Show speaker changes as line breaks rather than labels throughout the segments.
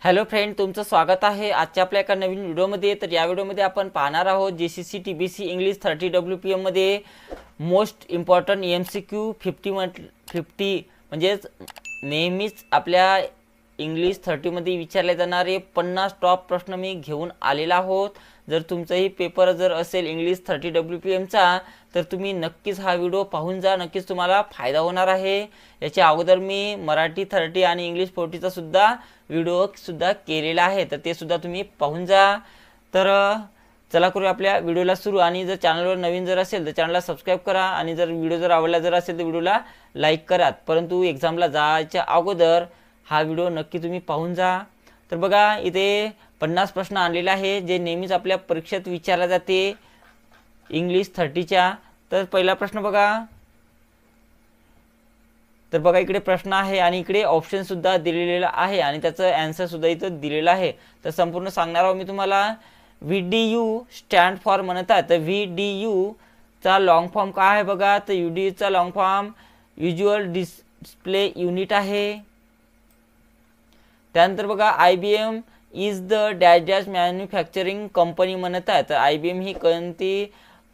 Hello friend, तुमचं स्वागत आहे आजच्या आपल्या एका नवीन व्हिडिओमध्ये। तर या व्हिडिओमध्ये आपण पाहणार आहोत जीसीसी टीबीसी इंग्लिश 30 WPM मध्ये मोस्ट इम्पॉर्टंट MCQ 50 म्हणजेच नेहमीच आपल्या इंग्लिश 30 मध्ये विचारले जाणारे 50 टॉप प्रश्न मी घेऊन आलेला आहोत। जर तुमचाही पेपर जर असेल इंग्लिश 30 WPM चा तर तुम्ही नक्कीच हा व्हिडिओ पाहून जा, नक्कीच तुम्हाला फायदा होणार आहे। याच्या अगोदर मी मराठी 30 आणि इंग्लिश 40 चा सुद्धा व्हिडिओ सुद्धा केलेला आहे, तर ते सुद्धा तुम्ही पाहून जा। तर चला करूया आपल्या व्हिडिओला सुरू। आणि जर चॅनलवर नवीन जर असेल तर चॅनलला सबस्क्राइब करा आणि जर व्हिडिओ जर आवडला जर असेल तर व्हिडिओला लाईक करा। परंतु एक्झामला जायच्या अगोदर हा व्हिडिओ नक्की तुम्ही पाहून जा। तर बघा, इथे 50 प्रश्न आणलेले आहे जे नेहमीच आपल्या परीक्षेत विचारले जाते इंग्लिश 30 च्या। तर पहिला प्रश्न बघा, तर बघा इकडे प्रश्न आहे आणि इकडे ऑप्शन सुद्धा दिलेला आहे आणि त्याचं आन्सर सुद्धा इथं दिलेला आहे। तर संपूर्ण सांगणार आहोत मी तुम्हाला। VDU स्टँड फॉर म्हणतात, तर VDU चा लॉंग फॉर्म काय आहे बघा, तर UDU चा long form visual display unit आहे। त्यानंतर बघा IBM is the dash dash manufacturing company म्हणतात, तर IBM ही कोणती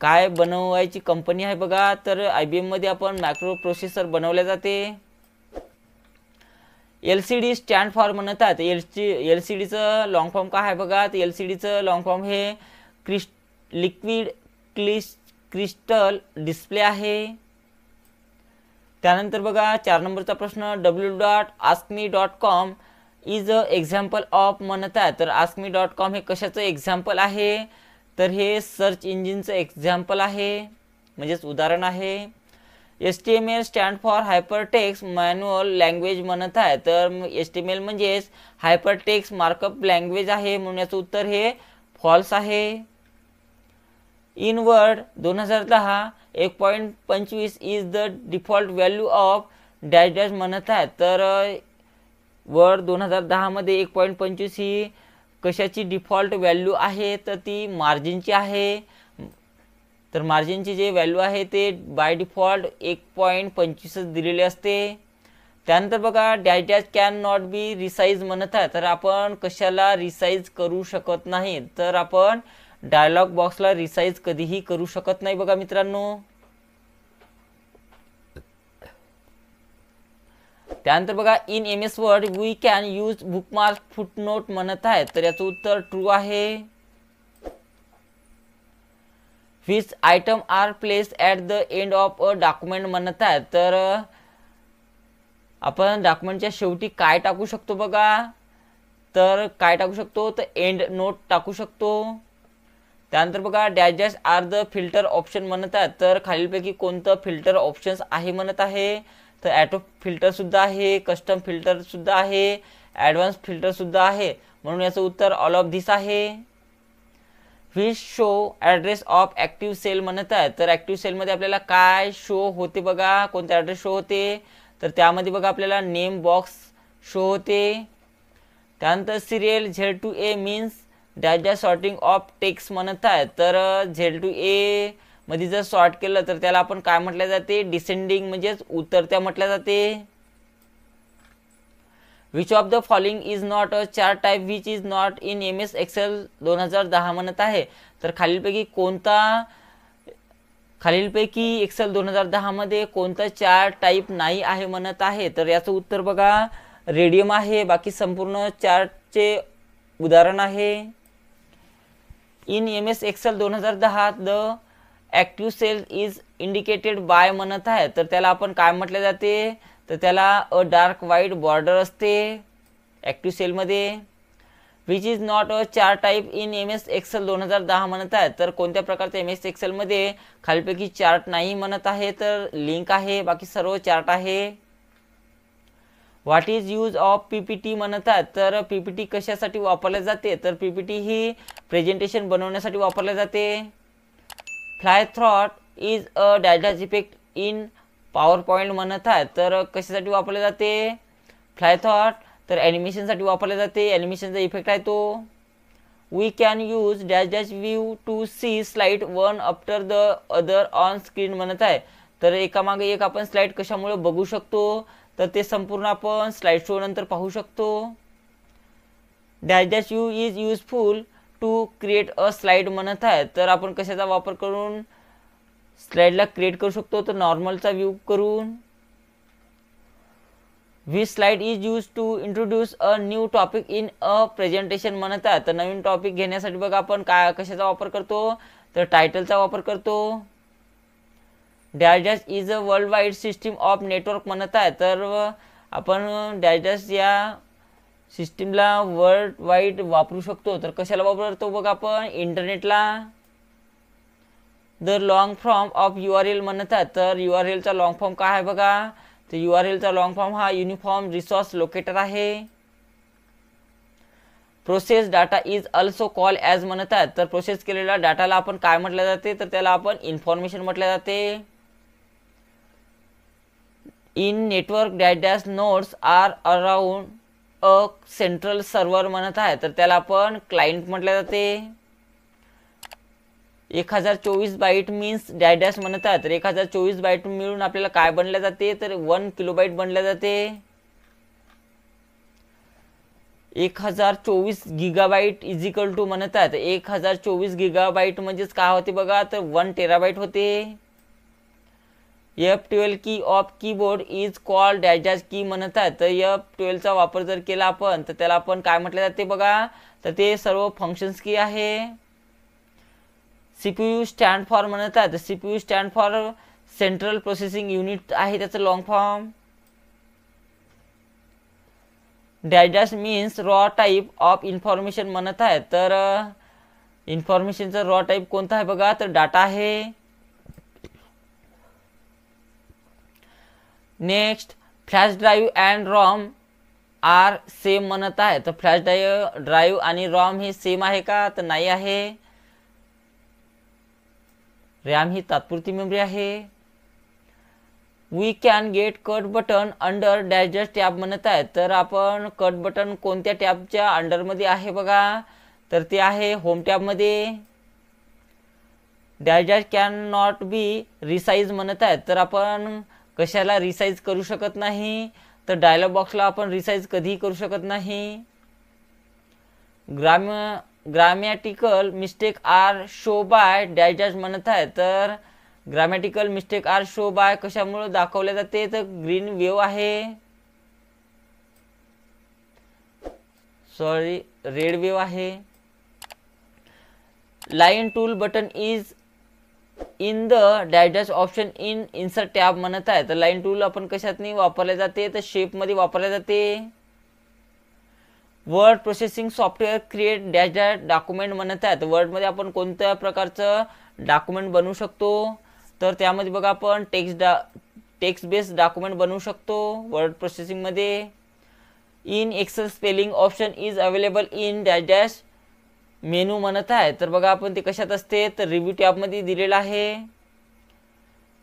काय बनवायची कंपनी आहे बघा, तर IBM मध्ये आपण मायक्रो प्रोसेसर बनवले जाते। LCD स्टँड फॉर म्हणतात, LCD चं लॉंग फॉर्म काय आहे बघा, तर LCD चं लॉंग फॉर्म हे लिक्विड क्रिस्टल डिस्प्ले आहे। त्यानंतर बघा 4 नंबरचा प्रश्न, www.askme.com is a example of म्हणतात, तर askme.com हे कशाचं एक्झाम्पल आहे, तर हे सर्च इंजिनचं एक्झाम्पल आहे, म्हणजेच उदाहरण आहे। HTML stand for hypertext manual language म्हणत आहे, तर HTML म्हणजेच हायपरटेक्स्ट मार्कअप लँग्वेज आहे, म्हणून याचं उत्तर हे फॉल्स आहे। In word 2010 1.25 is the default value of dash dash म्हणत आहे, तर वर्ड 2010 मध्ये 1.25 ही कशाची डिफॉल्ट व्हॅल्यू आहे, तर ती मार्जिनची आहे। तर मार्जिनची जे व्हॅल्यू आहे ते बाय डिफॉल्ट 1.25 दिलेले असते। त्यानंतर बघा dash dash can not be resize म्हणत आहे, तर आपण कशाला रिसाइज करू शकत नाही, तर आपण डायलॉग बॉक्सला रिसाइज कधीही करू शकत नाही बघा मित्रांनो। त्यानंतर बघा in MS Word we can use bookmark footnote म्हणत आहे, तर याचं उत्तर ट्रू आहे। Which item are place at the end of a document म्हणत आहे, तर आपण डॉक्युमेंटच्या शेवटी काय टाकू शकतो बघा, तर काय टाकू शकतो, तर एंड नोट टाकू शकतो। त्यानंतर बघा dash dash or the filter option म्हणत आहे, तर खालीलपैकी कोणतं फिल्टर ऑप्शन्स आहे म्हणत आहे, तर ऑटो फिल्टर सुद्धा आहे, कस्टम फिल्टर सुद्धा आहे, ॲडव्हान्स फिल्टर सुद्धा आहे, म्हणून याचं उत्तर ऑल ऑफ धिस आहे। Which show address of active cell म्हणत आहे, तर ॲक्टिव्ह सेलमध्ये आपल्याला काय शो होते बघा, कोणते ॲड्रेस शो होते, तर त्यामध्ये बघा आपल्याला नेम बॉक्स शो होते। त्यानंतर serial Z2A means dash dash sorting of text म्हणत आहे, तर Z2A मध्ये जर सॉर्ट केलं तर त्याला आपण काय म्हटले जाते, डिसेंडिंग म्हणजेच उतरत्या म्हटले जाते। Which of the following is not a chart type which is not in MS Excel 2010 म्हणत आहे, तर खालीलपैकी एक्सेल 2010 मध्ये कोणता चार्ट टाइप नाही आहे म्हणत आहे, तर याचं उत्तर बघा रेडियम आहे, बाकी संपूर्ण चार्टचे उदाहरण आहे। In MS Excel 2010 the active cell is indicated by म्हणत आहे, तर त्याला आपण काय म्हटले जाते, तर त्याला अ डार्क व्हाईट बॉर्डर असते ॲक्टिव्ह सेलमध्ये। Which is not a chart type in MS Excel 2010 म्हणत आहे, तर कोणत्या प्रकारच्या MS Excel मध्ये खालीलपैकी चार्ट नाही म्हणत आहे, तर लिंक आहे, बाकी सर्व चार्ट आहे। What is use of PPT म्हणत आहे, तर PPT कशासाठी वापरले जाते, तर PPT ही प्रेझेंटेशन बनवण्यासाठी वापरले जाते। Fly throat is a dash dash effect in power point म्हणत आहे, तर कशासाठी वापरले जाते फ्लाय थ्रॉट, तर ॲनिमेशनसाठी वापरले जाते, ॲनिमेशनचा इफेक्ट आहे तो। We can use dash dash view to see slide one after the other on screen म्हणत आहे, तर एकामागे एक आपण स्लाइड कशामुळे बघू शकतो, तर ते संपूर्ण आपण स्लाइड शो नंतर पाहू शकतो। Dash dash you is useful to create a slide म्हणत आहे, तर आपण कशाचा वापर करून स्लाइडला क्रिएट करू शकतो, तर नॉर्मलचा व्ह्यू करून. Which slide is use to introduce a new topic in a presentation म्हणत आहे, तर नवीन टॉपिक घेण्यासाठी बघा आपण काय कशाचा वापर करतो, तर टायटलचा वापर करतो. Dash dash is a world wide system of network म्हणत आहे, तर आपण डॅश डॅश या सिस्टीमला वर्ल्ड वाईड वापरू शकतो, तर कशाला वापरतो बघा आपण इंटरनेटला. The long form of URL म्हणत आहे, तर URLचा लॉंग फॉर्म काय आहे बघा, तर URLचा लॉंग फॉर्म हा युनिफॉर्म रिसोर्स लोकेटर आहे. Process data is also call as म्हणत आहे, तर प्रोसेस केलेल्या डाटाला आपण काय म्हटले जाते, तर त्याला आपण इन्फॉर्मेशन म्हटले जाते. In network dash dash nodes are around a central server म्हणत आहे, तर त्याला आपण क्लायंट म्हटले जाते. 1024 बाईट मीन्स डॅश डॅश म्हणत आहे, तर 1024 बाईट मिळून आपल्याला काय बनले जाते, तर 1 किलोबाईट बनले जाते. 1024 गिगाबाईट इज इक्वल टू म्हणत आहे, तर 1024 गिगाबाईट म्हणजेच काय होते बघा, तर 1 टेराबाईट होते. F12 की of keyboard is call dash dash की म्हणत आहे, तर F12चा वापर जर केला आपण तर त्याला आपण काय म्हटले जाते बघा, तर ते सर्व फंक्शन्स की आहे. CPU स्टँड फॉर म्हणत आहे, तर CPU stand for central processing unit आहे त्याचं long form. Dash dash means raw type of information म्हणत आहे, तर इन्फॉर्मेशनचा रॉ टाईप कोणता आहे बघा, तर डाटा आहे. Next flash drive and ROM are same म्हणत आहे, तर फ्लॅश ड्राईव्ह आणि रॉम हे सेम आहे का, तर नाही आहे. रॅम ही तात्पुरती मेमरी आहे. We can get cut button under dash dash tab म्हणत आहे, तर आपण कट बटन कोणत्या टॅबच्या अंडरमध्ये आहे बघा, तर ते आहे होम टॅबमध्ये. Dash dash can not be resize म्हणत आहे, तर आपण कशाला रिसाइज करू शकत नाही, तर डायलॉग बॉक्सला आपण रिसाइज कधीही करू शकत नाही. Grammatical mistake are show by dash dash म्हणत आहे, तर grammatical mistake are show by कशामुळे दाखवले जाते, तर ग्रीन वेव्ह आहे, सॉरी रेड वेव्ह आहे. Line tool button is in the dash dash option in insert tab म्हणत आहे, तर लाईन टूल आपण कशात नाही वापरले जाते, तर शेप मध्ये वापरले जाते. Word processing software create dash dash document म्हणत आहे, तर वर्ड मध्ये आपण कोणत्या प्रकारचं डॉक्युमेंट बनवू शकतो, तर त्यामध्ये बघा आपण टेक्स्ट बेस्ड डॉक्युमेंट बनवू शकतो वर्ड प्रोसेसिंग मध्ये. In Excel spelling option is available in dash dash menu म्हणत आहे, तर बघा आपण ते कशात असते, तर रिव्ह्यू टॅबमध्ये दिलेला आहे.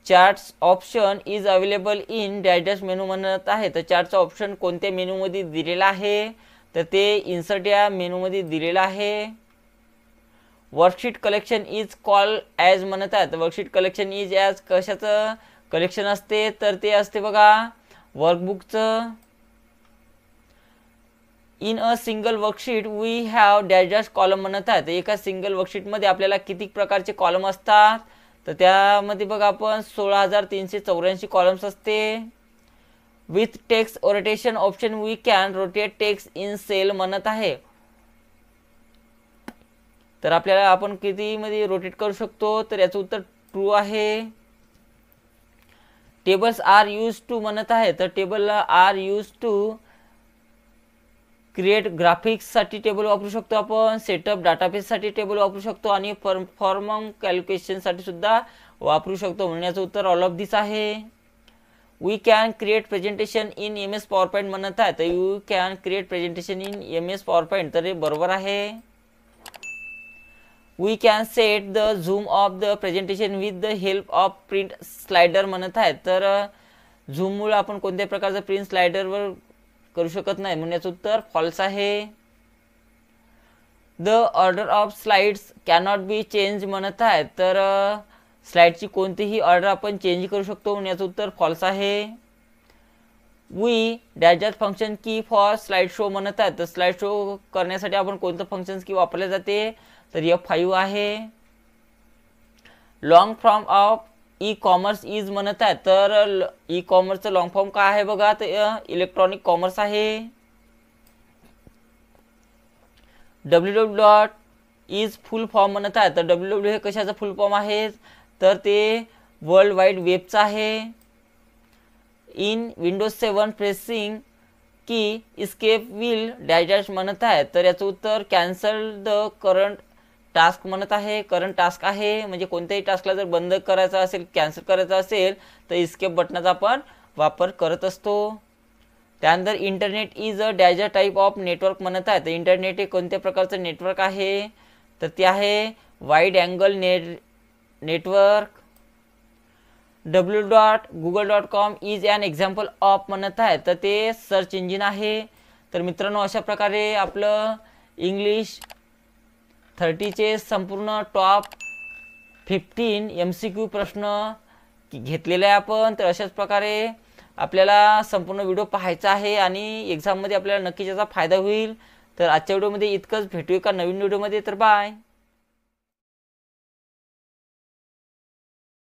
Charts option is available in dash dash menu म्हणत आहे, तर चार्टचा ऑप्शन कोणत्या मेनूमध्ये दिलेला आहे, तर ते इन्सर्ट या मेनूमध्ये दिलेला आहे. Worksheet collection is call as म्हणत आहे, तर वर्कशीट कलेक्शन इज ॲज कशाचं कलेक्शन असते, तर ते असते बघा वर्कबुकचं. In a single worksheet we have dash dash column म्हणत आहे, तर एका सिंगल वर्कशीटमध्ये आपल्याला किती प्रकारचे कॉलम असतात, तर त्यामध्ये बघा आपण 16,384 कॉलम्स असते. With text rotation option we can rotate text in cell म्हणत आहे, तर आपल्याला आपण किती मध्ये रोटेट करू शकतो, तर याचं उत्तर ट्रू आहे. टेबल्स आर यूज टू म्हणत आहे, तर table are use to create graphics साठी टेबल वापरू शकतो आपण, सेटअप डाटाबेस साठी टेबल वापरू शकतो आणि परफॉर्म कॅल्क्युलेशन साठी सुद्धा वापरू शकतो, म्हणण्याचं उत्तर ऑल ऑफ दिस आहे. We can create presentation in MS PowerPoint म्हणत आहे, तर you can create presentation in MS PowerPoint, तर हे बरोबर आहे. We can set the zoom of the presentation with the help of print slider म्हणत आहे, तर झूममुळे आपण कोणत्या प्रकारचं प्रिंट स्लायडरवर करू शकत नाही, म्हणण्याचं उत्तर फॉल्स आहे. The order of slides cannot be change म्हणत आहे, तर स्लाइडची कोणतीही ऑर्डर आपण चेंज करू शकतो, म्हणण्याचं उत्तर फॉल्स आहे. वी डॅश डॅश फंक्शन की फॉर स्लाइड शो म्हणत आहे. तर स्लाइड शो करण्यासाठी आपण कोणतं फंक्शन की वापरले जाते, तर F5 आहे. Long form of e commerce is म्हणत आहे. तर ई कॉमर्सचं लॉंग फॉर्म काय आहे बघा, तर इलेक्ट्रॉनिक कॉमर्स आहे. www. इज फुल फॉर्म म्हणत आहे. तर www हे कशाचं फुल फॉर्म आहे, तर ते वर्ल्ड वाईड वेबचं आहे. इन विंडोज 7 प्रेसिंग की इस्केप विल डॅश डॅश म्हणत आहे. तर याचं उत्तर कॅन्सल द करंट टास्क म्हणत आहे. करंट टास्क आहे म्हणजे कोणत्याही टास्कला जर बंद करायचा असेल, कॅन्सल करायचा असेल, तर इस्केप बटनाचा आपण वापर करत असतो. त्यानंतर internet is a dash a type of network म्हणत आहे. तर इंटरनेट हे कोणत्या प्रकारचं नेटवर्क आहे, तर ते आहे wide angle network. www.google.com is an example of म्हणत आहे. तर ते सर्च इंजिन आहे. तर मित्रांनो, अशा प्रकारे आपलं इंग्लिश 30चे संपूर्ण टॉप 15 MCQ प्रश्न घेतलेले आहे आपण. तर अशाच प्रकारे आपल्याला संपूर्ण व्हिडिओ पाहायचा आहे आणि एक्झाममध्ये आपल्याला नक्कीच याचा फायदा होईल. तर आजच्या व्हिडिओमध्ये इतकंच. भेटूया का नवीन व्हिडिओमध्ये. तर बाय.